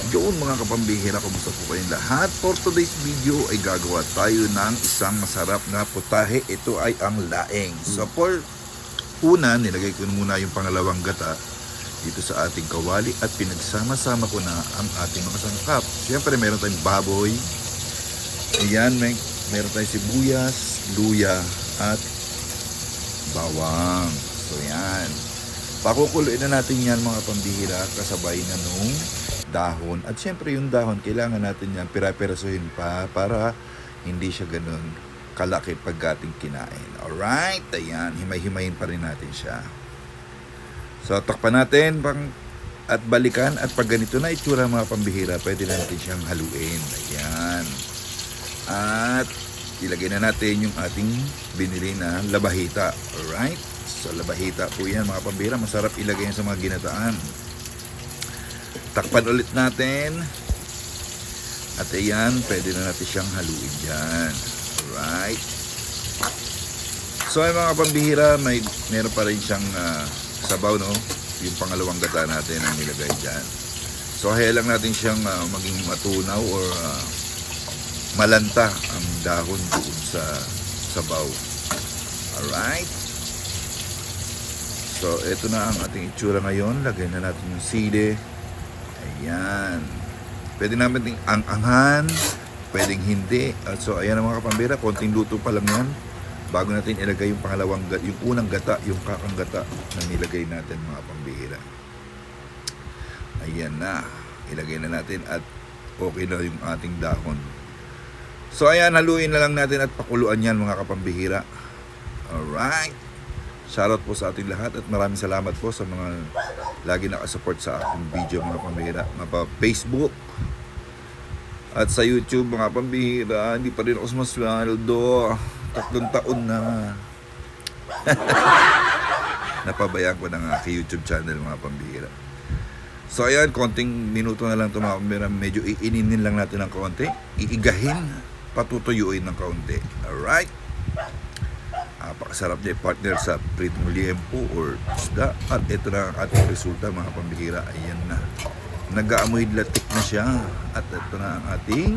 Yun mga kapambihira, kumusta po kayong lahat? For today's video ay gagawa tayo ng isang masarap na putahe. Ito ay ang laing. So for una, nilagay ko muna yung pangalawang gata dito sa ating kawali at pinagsama-sama ko na ang ating mga sangkap. Siyempre meron tayong baboy. Ayan, meron tayong sibuyas, luya at bawang. So yan. Pakukuluin na natin yan mga pambihira kasabay na nung dahon. At syempre yung dahon, kailangan natin yan pira-pirasuhin pa para hindi siya ganun kalaki pag ating kinain. Alright, ayan, himay-himayin pa rin natin siya. So takpan natin at balikan, at pag ganito na itsura mga pambihira, pwede na natin siyang haluin. Ayan. At ilagay na natin yung ating binili na labahita. Alright, so labahita po yan mga pambihira, masarap ilagay yan sa mga ginataan. Takpan ulit natin. At ayan, pwede na natin siyang haluin dyan. Alright. So ay mga pambihira, meron pa rin siyang sabaw, no? Yung pangalawang gata natin ang nilagay dyan. So kaya lang natin siyang maging matunaw or malanta ang dahon doon sa sabaw. Alright. So ito na ang ating itsura ngayon. Lagay na natin yung sili. Ayan. Pwede naman ting ang-anghan, pwedeng hindi. So ayan ang mga kapambira, konting luto pa lang yan bago natin ilagay yung yung unang gata, yung kakang gata na nilagay natin mga pambihira. Ayan na. Ilagay na natin at okay na yung ating dahon. So ayan, haluin na lang natin at pakuluan yan mga kapambihira. Alright. Shoutout po sa ating lahat at maraming salamat po sa mga lagi nakasupport sa aking video mga pambihira. Mga Facebook at sa YouTube mga pambihira. Hindi pa rin ako sumasweldo. 3 taon na. Napabayaan ko ng aking YouTube channel mga pambihira. So ayan, konting minuto na lang ito mga pambihira. Medyo iininin lang natin ng kaunti. Iigahin, patutuyuin ng kaunti. Alright. Napakasarap niya partner sa pritong liempo or isda. At ito na ang ating resulta mga pambihira. Ayan na. Nag-aamoy latik na siya. At ito na ang ating